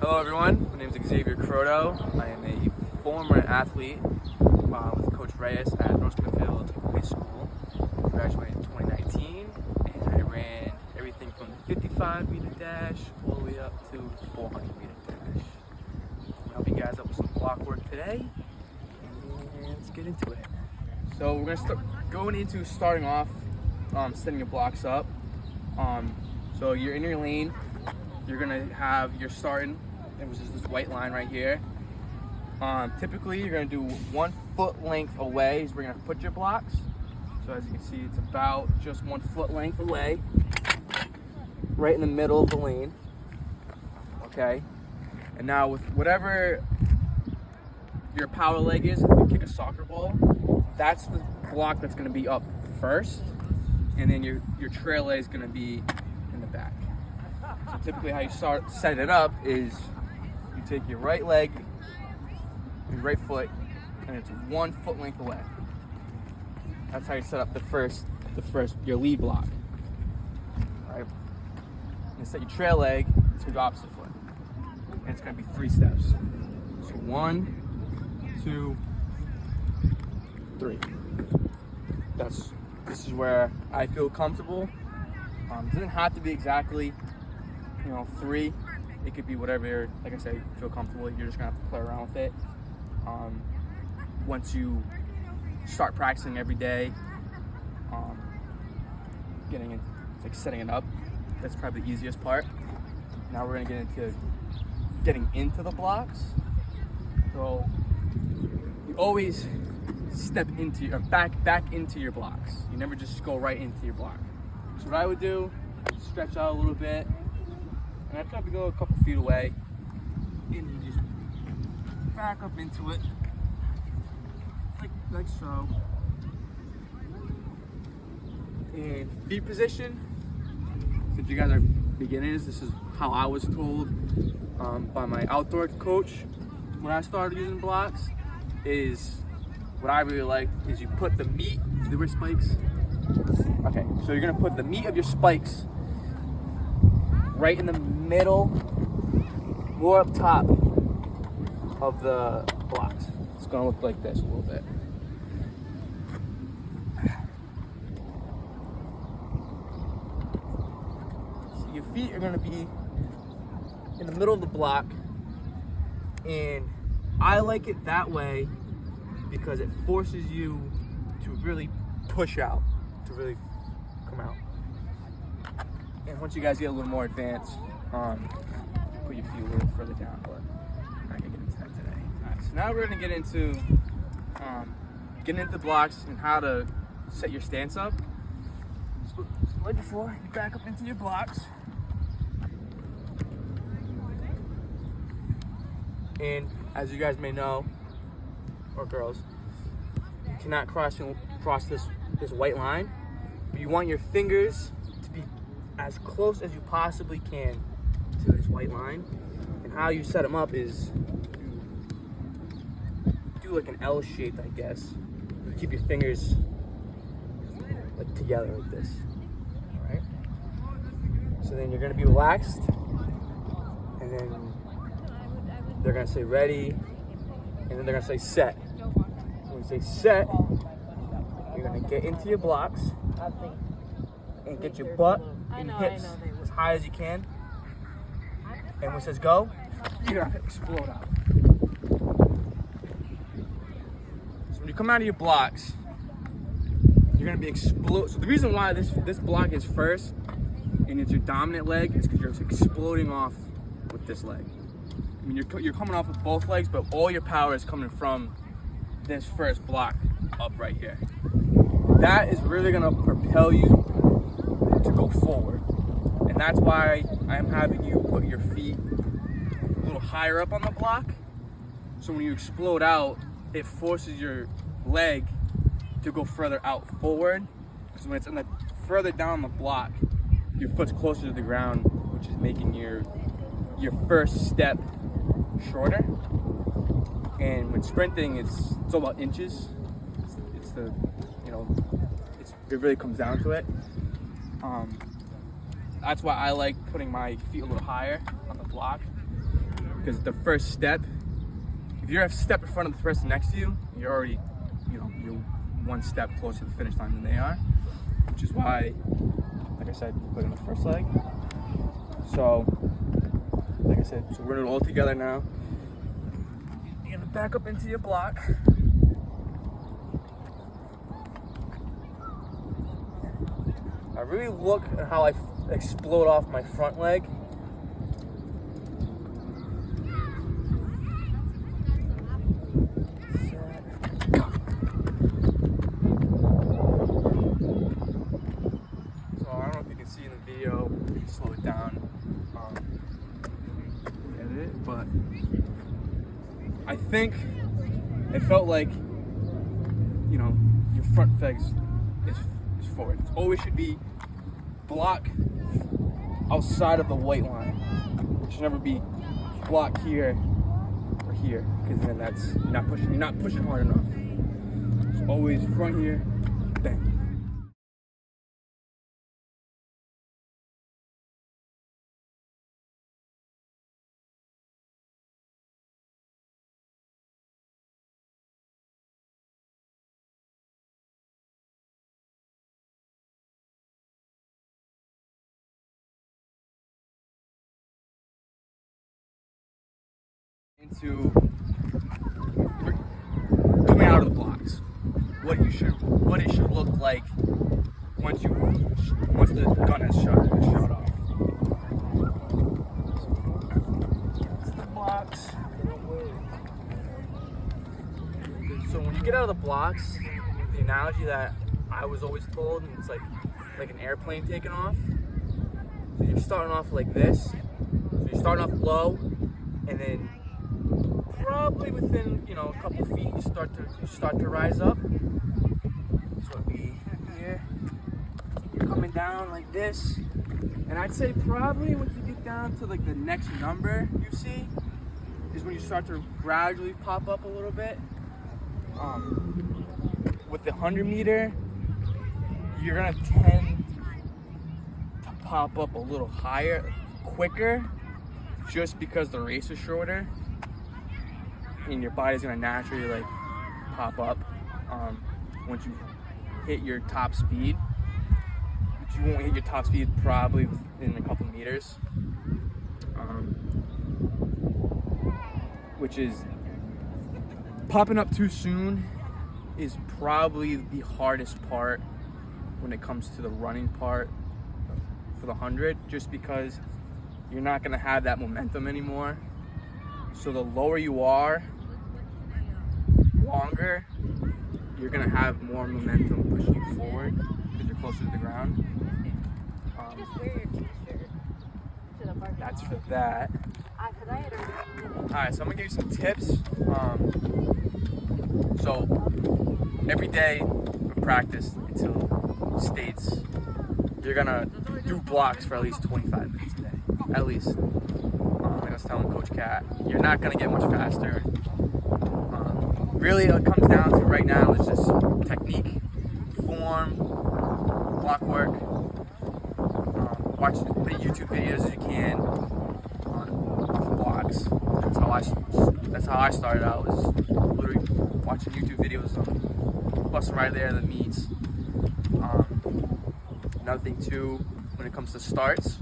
Hello everyone, my name is Xavier Croto. I am a former athlete with Coach Reyes at North Smithfield High School. I graduated in 2019 and I ran everything from the 55 meter dash all the way up to 400 meter dash. I'll help you guys up with some block work today and let's get into it. So we're going to starting off setting your blocks up. So you're in your lane, you're gonna have your starting, which is this white line right here. Typically, you're gonna do 1 foot length away is where you're gonna put your blocks. So as you can see, it's about just 1 foot length away, right in the middle of the lane. Okay. And now with whatever your power leg is, if you kick a soccer ball, that's the block that's gonna be up first, and then your trail leg is gonna be in the back. So typically, how you set it up is you take your right leg, your right foot, and it's 1 foot length away. That's how you set up the first your lead block. All right. And set your trail leg to the opposite foot, and it's going to be 3 steps. So 1, 2, 3. This is where I feel comfortable. It doesn't have to be exactly 3. It could be whatever, like I said, you feel comfortable. You're just gonna have to play around with it. Once you start practicing every day, getting it, like setting it up, that's probably the easiest part. Now we're gonna get into getting into the blocks. So you always step into your back into your blocks. You never just go right into your block. So what I would do, stretch out a little bit. And I'd probably go a couple feet away, and you just back up into it, like so. And feet position, since you guys are beginners, this is how I was told by my outdoor coach when I started using blocks, is what I really like is you put the meat, the wrist spikes. Okay, so you're gonna put the meat of your spikes right in the middle, more up top of the blocks. It's gonna look like this a little bit. So your feet are gonna be in the middle of the block, and I like it that way because it forces you to really push out, to really come out. And once you guys get a little more advanced, put your feet a little further down, but I'm not gonna get into that today. All right, so now we're gonna get into getting into blocks and how to set your stance up. So like before, you back up into your blocks. And as you guys may know, or girls, you cannot cross this white line, but you want your fingers to be as close as you possibly can to this white line. And how you set them up is you do like an L shape, I guess. You keep your fingers like together like this. All right. So then you're gonna be relaxed, and then they're gonna say ready, and then they're gonna say set. When you say set, you're gonna get into your blocks and get your butt and hips as high as you can. And when it says go, you're gonna explode out. So when you come out of your blocks, you're gonna be explode. So the reason why this block is first and it's your dominant leg is because you're exploding off with this leg. I mean, you're coming off with both legs, but all your power is coming from this first block up right here. That is really gonna propel you to go forward. And that's why I'm having you put your feet a little higher up on the block. So when you explode out, it forces your leg to go further out forward. Because when it's further down the block, your foot's closer to the ground, which is making your first step shorter. And when sprinting, it's all about inches. It's the, it really comes down to it. That's why I like putting my feet a little higher on the block. because the first step, if you're a step in front of the person next to you, you're already, you're one step closer to the finish line than they are, which is why, like I said, you put in the first leg. So, like I said, so we're gonna do it all together now. You're gonna back up into your block. I really look at how I explode off my front leg. So I don't know if you can see in the video, you can slow it down, edit it, but I think it felt like, your front legs is forward. It always should be block outside of the white line. It should never be block here or here, because then that's you're not pushing hard enough. It's always front here, bang. Into coming out of the blocks, what it should look like once the gun has shot off. Into the blocks. So when you get out of the blocks, the analogy that I was always told, and it's like an airplane taking off. So you're starting off like this. So you're starting off low, and then probably within a couple feet you start to rise up. So it'll be here. You're coming down like this, and I'd say probably once you get down to like the next number you see is when you start to gradually pop up a little bit. With the 100-meter, you're gonna tend to pop up a little higher, quicker, just because the race is shorter. And your body's gonna naturally like pop up once you hit your top speed. But you won't hit your top speed probably within a couple meters, which is popping up too soon is probably the hardest part when it comes to the running part for the 100, just because you're not gonna have that momentum anymore. So the lower you are, longer, you're gonna have more momentum pushing you forward because you're closer to the ground. That's for that. Alright, so I'm gonna give you some tips. So every day of practice until states, you're gonna do blocks for at least 25 minutes a day, at least. Like I was telling Coach Cat, you're not gonna get much faster. Really, it comes down to right now is just technique, form, block work. Watch as many YouTube videos as you can on blocks. That's how I started out. Was literally watching YouTube videos on busting right there the meets. Another thing too, when it comes to starts,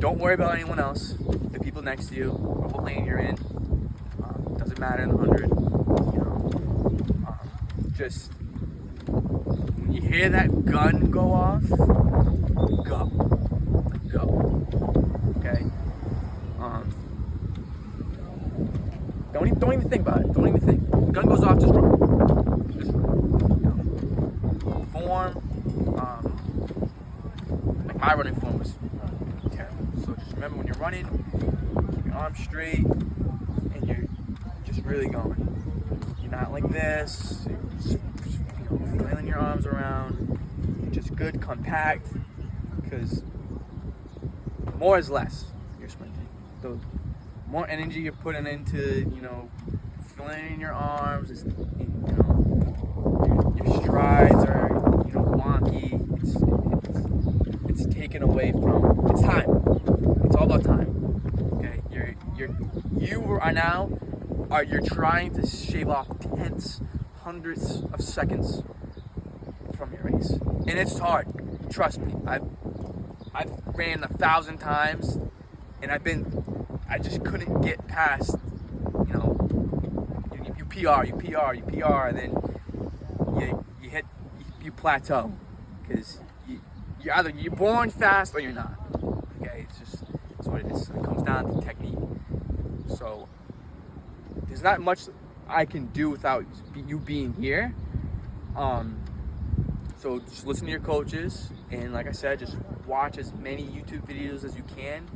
don't worry about anyone else. The people next to you, or what lane you're in. Doesn't matter in the 100. Just when you hear that gun go off, go. Okay. Don't even think about it. Don't even think. The gun goes off, just run. Just run. Form. Like my running form was terrible. So just remember when you're running, keep your arms straight, and you're just really going. You're not like this. You're flailing your arms around. Just good, compact. Because more is less. You're sprinting. The more energy you're putting into, flailing your arms, your strides are, wonky. It's taken away from. It's time. It's all about time. Okay, you right now you're trying to shave off tenths, hundredths of seconds from your race, and it's hard. Trust me. I've ran 1,000 times, and I just couldn't get past. You know, you PR, and then you plateau, because you're born fast or you're not. Okay, it's what it is. It comes down to technique. So there's not much I can do without you being here. So just listen to your coaches, and like I said, just watch as many YouTube videos as you can.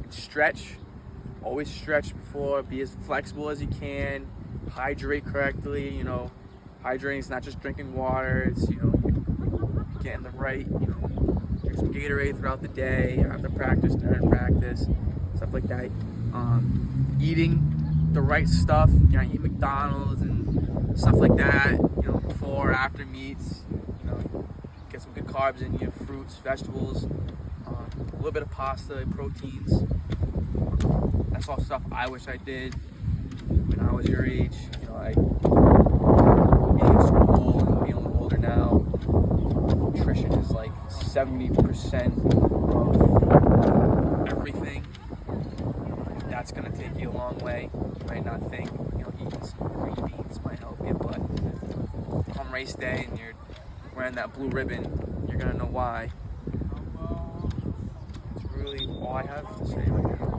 And stretch. Always stretch before. Be as flexible as you can. Hydrate correctly. You know, hydrating is not just drinking water. It's, you know, you're getting the right, you know, drink some Gatorade throughout the day, after practice, during practice, stuff like that. Eating the right stuff. You know, eat McDonald's and stuff like that. You know, before, after meets. You know, get some good carbs in. You know, fruits, vegetables, a little bit of pasta, proteins. That's all stuff I wish I did when I was your age. You know, being in school and being a little older now, nutrition is like 70% of everything. That's gonna take you a long way. You might not think, you know, eating some green beans might help you, but come race day and you're wearing that blue ribbon, you're gonna know why. That's really all I have to say right now.